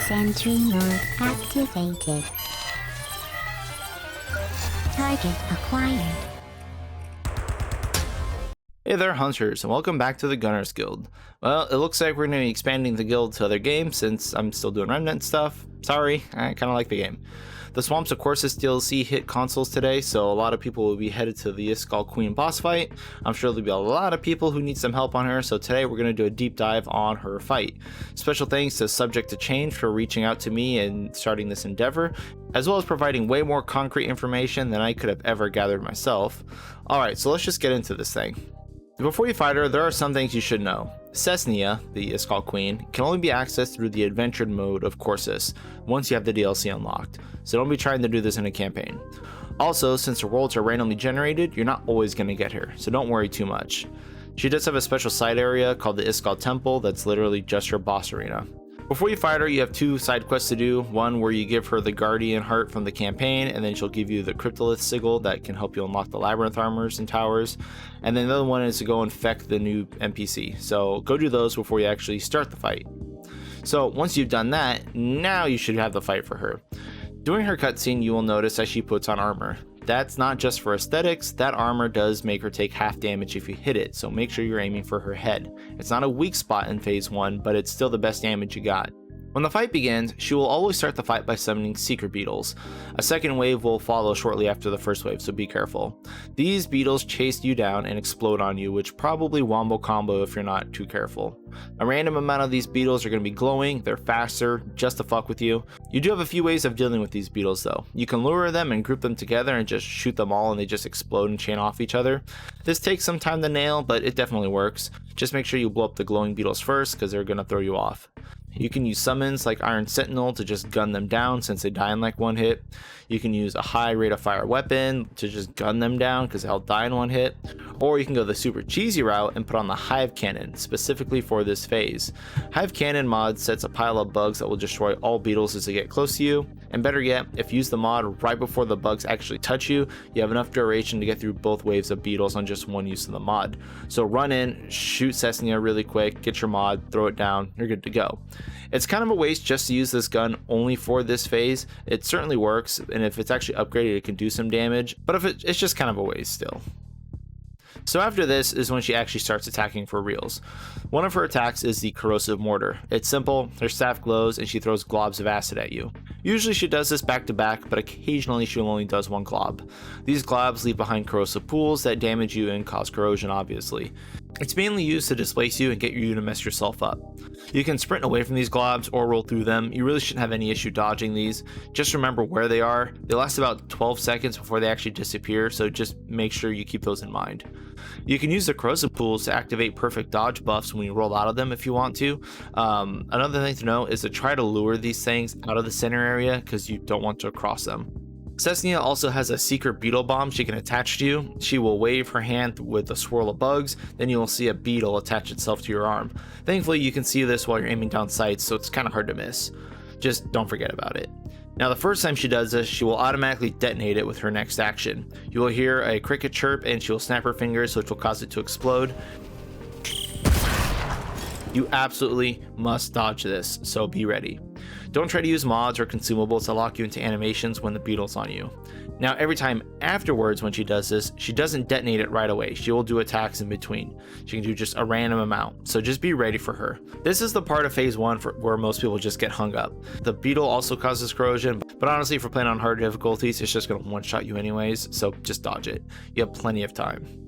Sentry mode activated. Target acquired. Hey there, Hunters, and welcome back to the Gunners Guild. Well, it looks like we're going to be expanding the guild to other games since I'm still doing Remnant stuff. Sorry, I kind of like the game. The Swamps of Corrosive DLC hit consoles today, so a lot of people will be headed to the Iskal Queen boss fight. I'm sure there'll be a lot of people who need some help on her, so today we're going to do a deep dive on her fight. Special thanks to Subject to Change for reaching out to me and starting this endeavor, as well as providing way more concrete information than I could have ever gathered myself. Alright, so let's just get into this thing. Before you fight her, there are some things you should know. Cesnia, the Iskal Queen, can only be accessed through the adventured mode of Corrosive once you have the DLC unlocked, so don't be trying to do this in a campaign. Also, since the worlds are randomly generated, you're not always going to get her, so don't worry too much. She does have a special side area called the Iskal Temple that's literally just her boss arena. Before you fight her, you have two side quests to do, one where you give her the Guardian Heart from the campaign, and then she'll give you the Cryptolith Sigil that can help you unlock the Labyrinth Armors and Towers, and then the other one is to go infect the new NPC, so go do those before you actually start the fight. So once you've done that, now you should have the fight for her. During her cutscene, you will notice that she puts on armor. That's not just for aesthetics, that armor does make her take half damage if you hit it, so make sure you're aiming for her head. It's not a weak spot in phase 1, but it's still the best damage you got. When the fight begins, she will always start the fight by summoning Secret Beetles. A second wave will follow shortly after the first wave, so be careful. These Beetles chase you down and explode on you, which probably wombo combo if you're not too careful. A random amount of these Beetles are going to be glowing, they're faster, just to fuck with you. You do have a few ways of dealing with these Beetles though. You can lure them and group them together and just shoot them all and they just explode and chain off each other. This takes some time to nail, but it definitely works. Just make sure you blow up the glowing Beetles first because they're going to throw you off. You can use summons like Iron Sentinel to just gun them down since they die in like one hit. You can use a high rate of fire weapon to just gun them down because they'll die in one hit. Or you can go the super cheesy route and put on the Hive Cannon specifically for this phase. Hive Cannon mod sets a pile of bugs that will destroy all Beetles as they get close to you. And better yet, if you use the mod right before the bugs actually touch you, you have enough duration to get through both waves of Beetles on just one use of the mod. So run in, shoot Cesnia really quick, get your mod, throw it down, you're good to go. It's kind of a waste just to use this gun only for this phase. It certainly works, and if it's actually upgraded it can do some damage, but if it's just kind of a waste still. So after this is when she actually starts attacking for reals. One of her attacks is the Corrosive Mortar. It's simple, her staff glows and she throws globs of acid at you. Usually she does this back to back, but occasionally she only does one glob. These globs leave behind corrosive pools that damage you and cause corrosion obviously. It's mainly used to displace you and get you to mess yourself up. You can sprint away from these globs or roll through them. You really shouldn't have any issue dodging these. Just remember where they are. They last about 12 seconds before they actually disappear, so just make sure you keep those in mind. You can use the corrosive pools to activate perfect dodge buffs when you roll out of them if you want to. Another thing to know is to try to lure these things out of the center area because you don't want to cross them. Cesnia also has a secret beetle bomb she can attach to you. She will wave her hand with a swirl of bugs, then you will see a beetle attach itself to your arm. Thankfully you can see this while you're aiming down sights, so it's kind of hard to miss. Just don't forget about it. Now the first time she does this, she will automatically detonate it with her next action. You will hear a cricket chirp and she will snap her fingers, which will cause it to explode. You absolutely must dodge this, so be ready. Don't try to use mods or consumables to lock you into animations when the beetle's on you. Now every time afterwards when she does this, she doesn't detonate it right away. She will do attacks in between. She can do just a random amount, so just be ready for her. This is the part of phase 1 where most people just get hung up. The beetle also causes corrosion, but honestly if you're playing on hard difficulties, it's just going to one-shot you anyways, so just dodge it. You have plenty of time.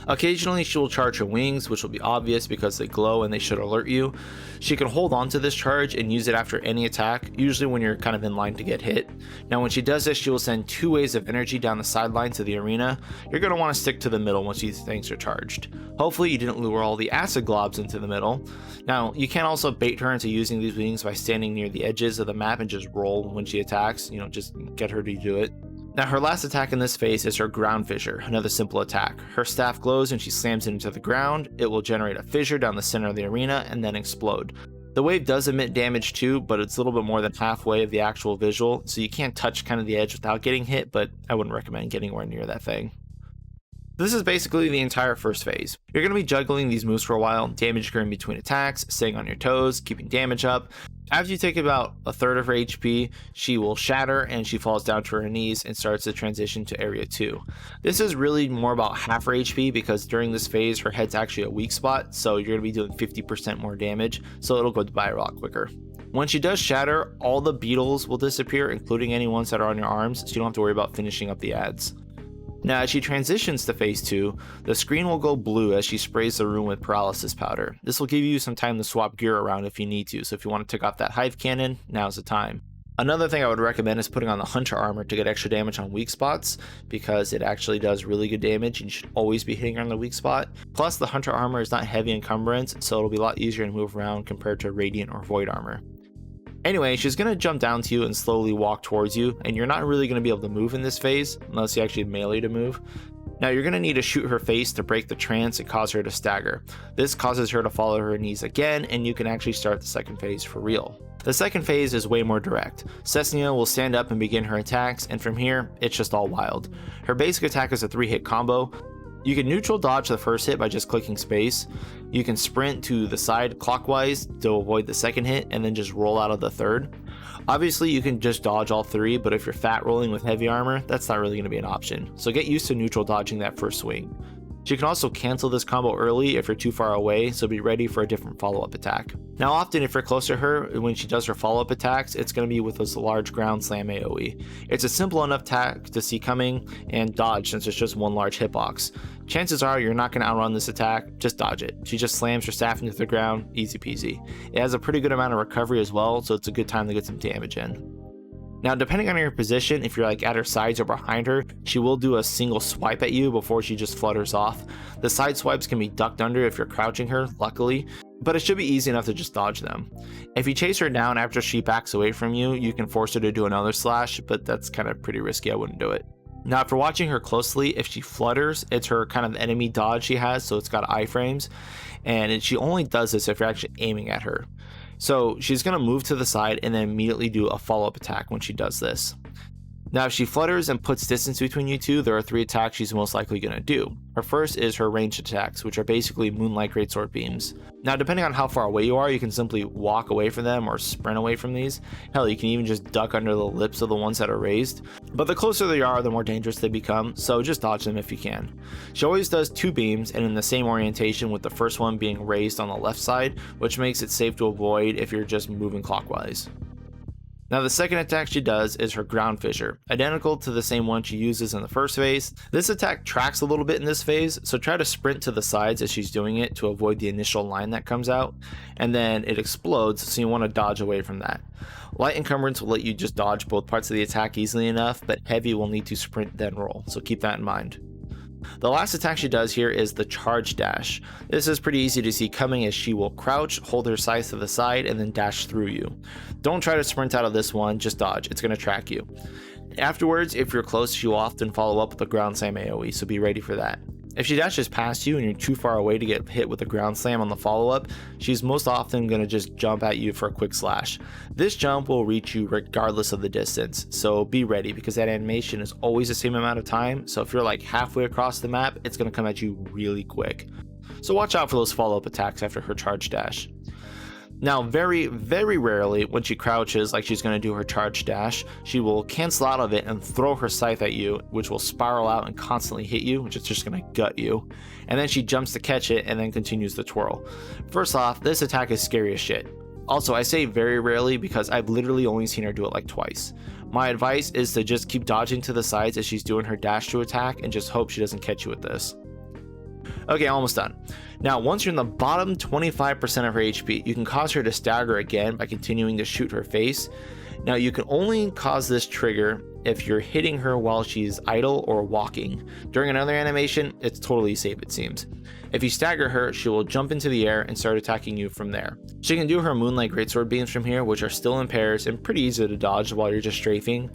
Occasionally she will charge her wings, which will be obvious because they glow and they should alert you. She can hold on to this charge and use it after any attack, usually when you're kind of in line to get hit. Now when she does this, she will send 2 waves of energy down the sidelines of the arena. You're going to want to stick to the middle once these things are charged. Hopefully you didn't lure all the acid globs into the middle. Now you can also bait her into using these wings by standing near the edges of the map and just roll when she attacks, just get her to do it. Now her last attack in this phase is her ground fissure, another simple attack. Her staff glows and she slams it into the ground. It will generate a fissure down the center of the arena and then explode. The wave does emit damage too, but it's a little bit more than halfway of the actual visual, so you can't touch kind of the edge without getting hit, but I wouldn't recommend getting anywhere near that thing. This is basically the entire first phase. You're going to be juggling these moves for a while, damage occurring between attacks, staying on your toes, keeping damage up. After you take about a third of her HP, she will shatter and she falls down to her knees and starts to transition to area 2. This is really more about half her HP because during this phase her head's actually a weak spot, so you're going to be doing 50% more damage, so it'll go by a lot quicker. When she does shatter, all the beetles will disappear, including any ones that are on your arms, so you don't have to worry about finishing up the ads. Now, as she transitions to phase 2, the screen will go blue as she sprays the room with paralysis powder. This will give you some time to swap gear around if you need to, so if you want to take off that hive cannon, now's the time. Another thing I would recommend is putting on the hunter armor to get extra damage on weak spots, because it actually does really good damage and you should always be hitting on the weak spot. Plus, the hunter armor is not heavy encumbrance, so it'll be a lot easier to move around compared to radiant or void armor. Anyway, she's going to jump down to you and slowly walk towards you, and you're not really going to be able to move in this phase unless you actually melee to move. Now you're going to need to shoot her face to break the trance and cause her to stagger. This causes her to fall to her knees again, and you can actually start the second phase for real. The second phase is way more direct. Cessnia will stand up and begin her attacks, and from here, it's just all wild. Her basic attack is a 3-hit combo. You can neutral dodge the first hit by just clicking space. You can sprint to the side clockwise to avoid the second hit and then just roll out of the third. Obviously you can just dodge all 3, but if you're fat rolling with heavy armor, that's not really going to be an option. So get used to neutral dodging that first swing. She can also cancel this combo early if you're too far away, so be ready for a different follow-up attack. Now often if you're close to her, when she does her follow-up attacks, it's going to be with this large ground slam AoE. It's a simple enough attack to see coming and dodge since it's just one large hitbox. Chances are you're not going to outrun this attack, just dodge it. She just slams her staff into the ground, easy peasy. It has a pretty good amount of recovery as well, so it's a good time to get some damage in. Now, depending on your position, if you're like at her sides or behind her, she will do a single swipe at you before she just flutters off. The side swipes can be ducked under if you're crouching her, luckily, but it should be easy enough to just dodge them. If you chase her down after she backs away from you, you can force her to do another slash, but that's kind of pretty risky, I wouldn't do it. Now, if you're watching her closely, if she flutters, it's her kind of enemy dodge she has, so it's got iframes, and she only does this if you're actually aiming at her. So she's going to move to the side and then immediately do a follow-up attack when she does this. Now if she flutters and puts distance between you two, there are 3 attacks she's most likely going to do. Her first is her ranged attacks, which are basically Moonlight Greatsword beams. Now depending on how far away you are, you can simply walk away from them or sprint away from these. Hell, you can even just duck under the lips of the ones that are raised. But the closer they are, the more dangerous they become, so just dodge them if you can. She always does 2 beams and in the same orientation, with the first one being raised on the left side, which makes it safe to avoid if you're just moving clockwise. Now the second attack she does is her ground fissure, identical to the same one she uses in the first phase. This attack tracks a little bit in this phase, so try to sprint to the sides as she's doing it to avoid the initial line that comes out, and then it explodes, so you want to dodge away from that. Light encumbrance will let you just dodge both parts of the attack easily enough, but heavy will need to sprint then roll, so keep that in mind. The last attack she does here is the charge dash. This is pretty easy to see coming as she will crouch, hold her scythe to the side, and then dash through you. Don't try to sprint out of this one, just dodge, it's going to track you. Afterwards, if you're close, she will often follow up with a ground slam AoE, so be ready for that. If she dashes past you and you're too far away to get hit with a ground slam on the follow-up, she's most often going to just jump at you for a quick slash. This jump will reach you regardless of the distance, so be ready because that animation is always the same amount of time, so if you're like halfway across the map, it's going to come at you really quick. So watch out for those follow-up attacks after her charge dash. Now, very, very rarely when she crouches like she's going to do her charge dash, she will cancel out of it and throw her scythe at you, which will spiral out and constantly hit you, which is just going to gut you. And then she jumps to catch it and then continues the twirl. First off, this attack is scary as shit. Also, I say very rarely because I've literally only seen her do it like twice. My advice is to just keep dodging to the sides as she's doing her dash to attack and just hope she doesn't catch you with this. Okay, almost done. Now, once you're in the bottom 25% of her HP, you can cause her to stagger again by continuing to shoot her face. Now, you can only cause this trigger if you're hitting her while she's idle or walking. During another animation, it's totally safe, it seems. If you stagger her, she will jump into the air and start attacking you from there. She can do her Moonlight Greatsword beams from here, which are still in pairs and pretty easy to dodge while you're just strafing.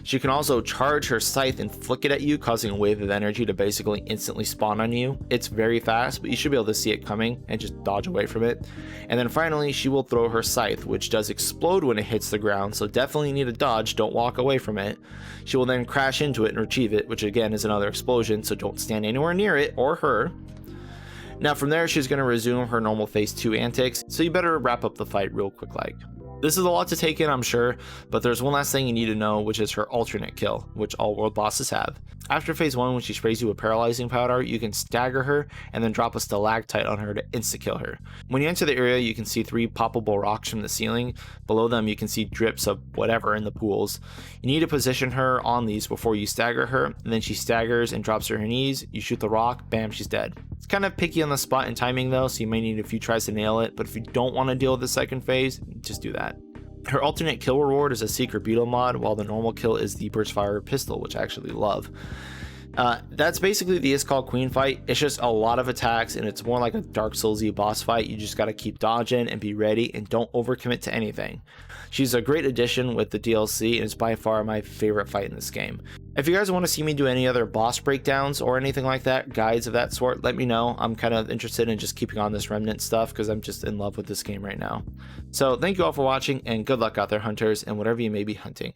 She can also charge her scythe and flick it at you, causing a wave of energy to basically instantly spawn on you. It's very fast, but you should be able to see it coming and just dodge away from it. And then finally, she will throw her scythe, which does explode when it hits the ground, so definitely need to dodge, don't walk away from it. She will then crash into it and retrieve it, which again is another explosion, so don't stand anywhere near it or her. Now from there, she's going to resume her normal phase 2 antics, so you better wrap up the fight real quick like. This is a lot to take in, I'm sure, but there's one last thing you need to know, which is her alternate kill, which all world bosses have. After phase 1, when she sprays you with paralyzing powder, you can stagger her and then drop a stalactite on her to insta-kill her. When you enter the area, you can see 3 poppable rocks from the ceiling. Below them, you can see drips of whatever in the pools. You need to position her on these before you stagger her, and then she staggers and drops to her knees. You shoot the rock, bam, she's dead. It's kind of picky on the spot and timing though, so you may need a few tries to nail it, but if you don't want to deal with the second phase, just do that. Her alternate kill reward is a secret Beetle mod, while the normal kill is the burst fire pistol, which I actually love. That's basically the Iskal Queen fight. It's just a lot of attacks, and it's more like a Dark Soulsy boss fight. You just gotta keep dodging and be ready, and don't overcommit to anything. She's a great addition with the DLC, and is by far my favorite fight in this game. If you guys want to see me do any other boss breakdowns or anything like that, guides of that sort, let me know. I'm kind of interested in just keeping on this Remnant stuff because I'm just in love with this game right now. So thank you all for watching, and good luck out there, hunters, and whatever you may be hunting.